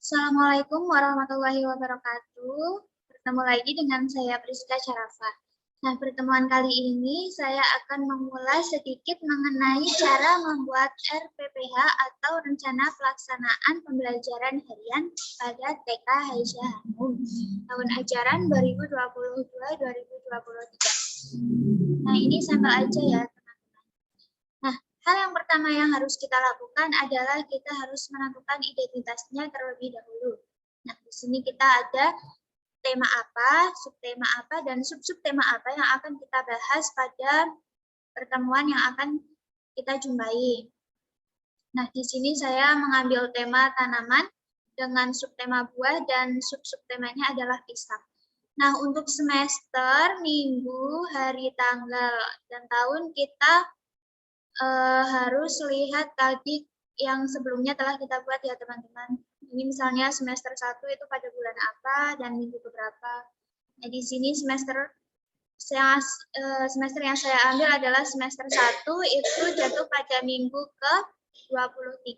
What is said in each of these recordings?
Assalamualaikum warahmatullahi wabarakatuh. Bertemu lagi dengan saya Priska Syarafah. Nah, pertemuan kali ini saya akan memulai sedikit mengenai cara membuat RPPH atau Rencana Pelaksanaan Pembelajaran Harian pada TK Haisya Hanum tahun ajaran 2022-2023. Nah, ini sampel aja ya, teman-teman. Nah, hal yang pertama yang harus kita lakukan adalah kita harus menentukan identitasnya terlebih dahulu. Nah, di sini kita ada tema apa, subtema apa, dan sub-subtema apa yang akan kita bahas pada pertemuan yang akan kita jumpai. Nah, di sini saya mengambil tema tanaman dengan subtema buah dan sub-subtemanya adalah pisang. Nah, untuk semester, minggu, hari, tanggal, dan tahun kita harus lihat tadi yang sebelumnya telah kita buat ya teman-teman. Ini misalnya semester 1 itu pada bulan apa dan minggu keberapa. Nah, di sini semester yang saya ambil adalah semester 1 itu jatuh pada minggu ke-23.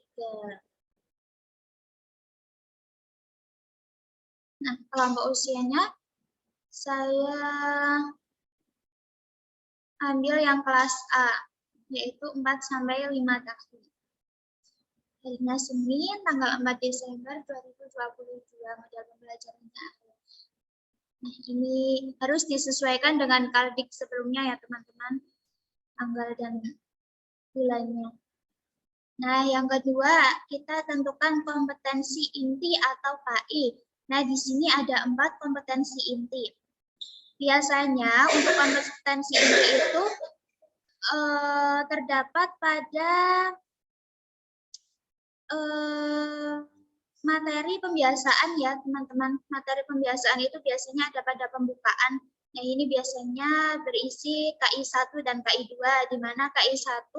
Nah, kelompok usianya saya ambil yang kelas A, yaitu 4-5 tahun. Harinya Senin, tanggal 4 Desember 2022, modal pembelajarannya. Nah, ini harus disesuaikan dengan kaldik sebelumnya ya, teman-teman, tanggal dan bulannya. Nah, yang kedua, kita tentukan kompetensi inti atau KI. Nah, di sini ada 4 kompetensi inti. Biasanya untuk kompetensi inti itu terdapat pada materi pembiasaan ya teman-teman. Materi pembiasaan itu biasanya ada pada pembukaan. Nah, ini biasanya berisi KI 1 dan KI 2, di mana KI 1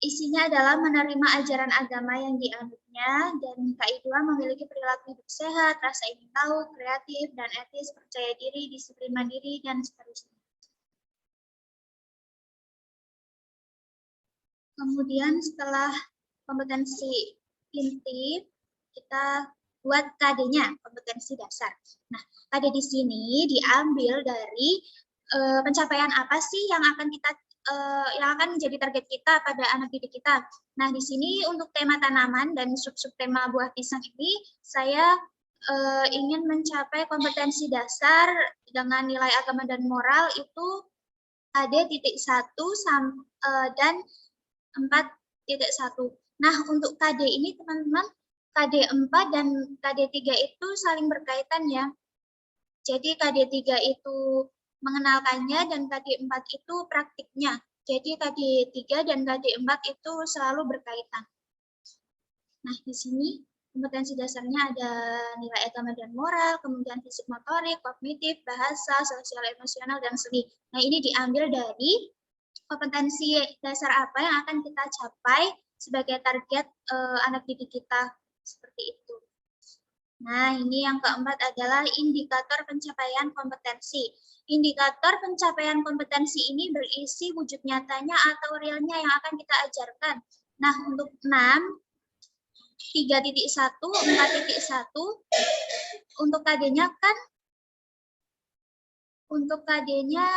isinya adalah menerima ajaran agama yang dianutnya, dan KI 2 memiliki perilaku hidup sehat, rasa ingin tahu, kreatif, dan etis, percaya diri, disiplin mandiri, dan seterusnya. Kemudian setelah kompetensi inti, kita buat KD-nya, kompetensi dasar. Nah, KD di sini diambil dari pencapaian apa sih yang akan kita yang akan menjadi target kita pada anak didik kita. Nah, di sini untuk tema tanaman dan sub-subtema buah pisang ini, saya ingin mencapai kompetensi dasar dengan nilai agama dan moral itu ada titik 1 dan 4.1. Nah, untuk KD ini teman-teman, KD 4 dan KD 3 itu saling berkaitan ya. Jadi KD 3 itu mengenalkannya dan KD 4 itu praktiknya. Jadi KD 3 dan KD 4 itu selalu berkaitan. Nah, di sini kompetensi dasarnya ada nilai agama dan moral, kemudian fisik motorik, kognitif, bahasa, sosial emosional, dan seni. Nah, ini diambil dari kompetensi dasar apa yang akan kita capai sebagai target anak didik kita, seperti itu. Nah, ini yang keempat adalah indikator pencapaian kompetensi. Indikator pencapaian kompetensi ini berisi wujud nyatanya atau realnya yang akan kita ajarkan. Nah, untuk 6, 3.1, 4.1, untuk KD-nya kan, untuk KD-nya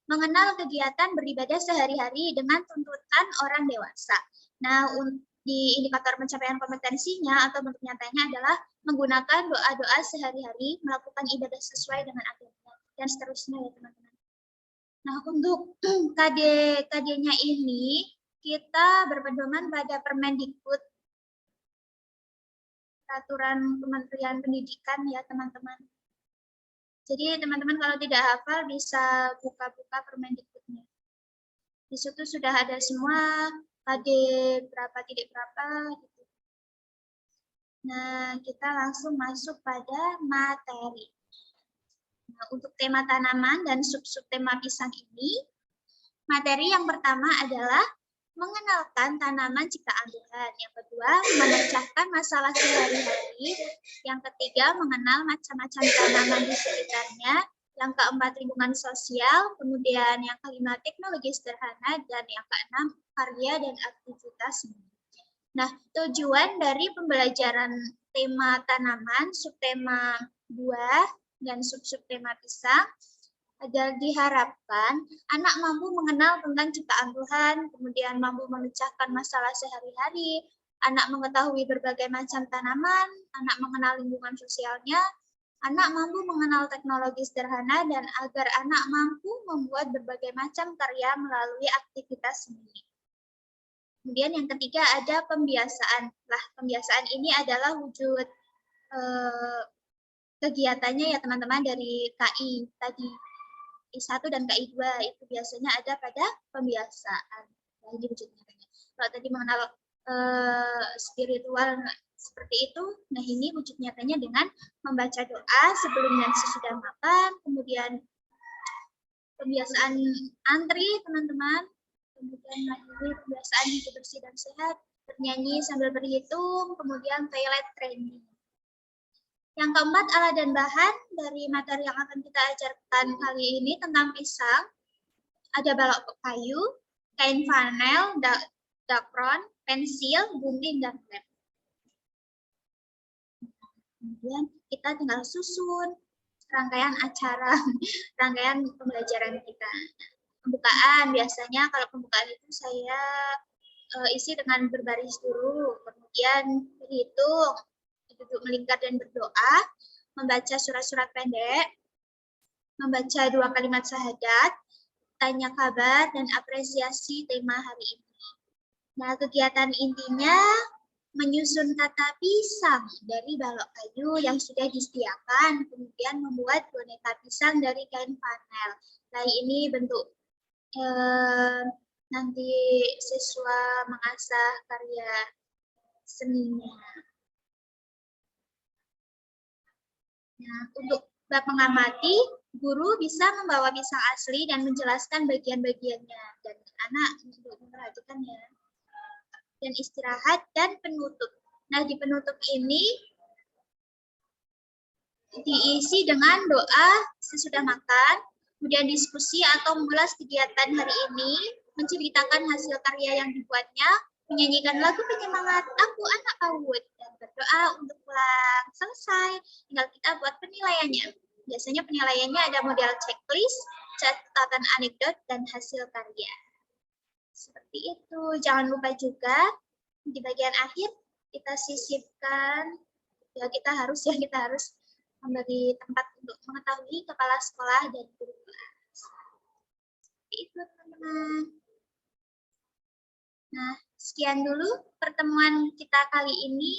mengenal kegiatan beribadah sehari-hari dengan tuntutan orang dewasa. Nah, di indikator pencapaian kompetensinya atau bentuk nyatanya adalah menggunakan doa-doa sehari-hari, melakukan ibadah sesuai dengan agama, dan seterusnya ya teman-teman. Nah, untuk KD-nya ini, kita berpedoman pada Permendikbud, Peraturan Kementerian Pendidikan ya teman-teman. Jadi teman-teman kalau tidak hafal bisa buka-buka Permendikbudnya. Di situ sudah ada semua KD berapa titik berapa gitu. Nah, kita langsung masuk pada materi. Nah, untuk tema tanaman dan sub-subtema pisang ini, materi yang pertama adalah mengenalkan tanaman ciptaan Tuhan. Yang kedua, memecahkan masalah sehari-hari. Yang ketiga, mengenal macam-macam tanaman di sekitarnya. Yang keempat, lingkungan sosial. Kemudian yang kelima, teknologi sederhana. Dan yang keenam, karya dan aktivitas. Nah, tujuan dari pembelajaran tema tanaman, subtema buah, dan subtema pisang agar diharapkan anak mampu mengenal tentang ciptaan Tuhan, kemudian mampu memecahkan masalah sehari-hari, anak mengetahui berbagai macam tanaman, anak mengenal lingkungan sosialnya, anak mampu mengenal teknologi sederhana, dan agar anak mampu membuat berbagai macam karya melalui aktivitas seni. Kemudian yang ketiga ada pembiasaan. Nah, pembiasaan ini adalah wujud kegiatannya ya teman-teman dari KI tadi. I1 dan KI2 itu biasanya ada pada pembiasaan. Nah, ini wujudnya. Kalau tadi mengenal spiritual seperti itu, nah ini wujud nyatanya dengan membaca doa sebelum dan sesudah makan, kemudian pembiasaan antri teman-teman, kemudian ini pembiasaan hidup bersih dan sehat, bernyanyi sambil berhitung, kemudian toilet training. Yang keempat, alat dan bahan dari materi yang akan kita ajarkan kali ini tentang pisang. Ada balok kayu, kain flanel, dakron, pensil, gunting, dan lem. Kemudian kita tinggal susun rangkaian acara, rangkaian pembelajaran kita. Pembukaan, biasanya kalau pembukaan itu saya isi dengan berbaris dulu, kemudian berhitung, duduk melingkar dan berdoa, membaca surat-surat pendek, membaca 2 kalimat syahadat, tanya kabar, dan apresiasi tema hari ini. Nah, kegiatan intinya menyusun kata pisang dari balok kayu yang sudah disediakan, kemudian membuat boneka pisang dari kain flanel. Nah, ini bentuk nanti siswa mengasah karya seninya. Nah, untuk bab mengamati, guru bisa membawa pisang asli dan menjelaskan bagian-bagiannya, dan anak untuk memperhatikannya. Dan istirahat dan penutup. Nah, di penutup ini diisi dengan doa sesudah makan, kemudian diskusi atau mengulas kegiatan hari ini, menceritakan hasil karya yang dibuatnya, menyanyikan lagu penyemangat Aku Anak PAUD, dan berdoa untuk pulang. Selesai, tinggal kita buat penilaiannya. Biasanya penilaiannya ada model checklist, catatan anekdot, dan hasil karya. Seperti itu. Jangan lupa juga di bagian akhir kita sisipkan, ya kita harus memberi tempat untuk mengetahui kepala sekolah dan guru kelas. Seperti itu teman-teman. Nah, sekian dulu pertemuan kita kali ini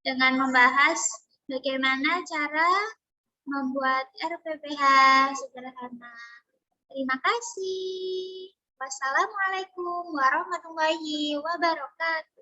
dengan membahas bagaimana cara membuat RPPH sederhana. Terima kasih. Wassalamualaikum warahmatullahi wabarakatuh.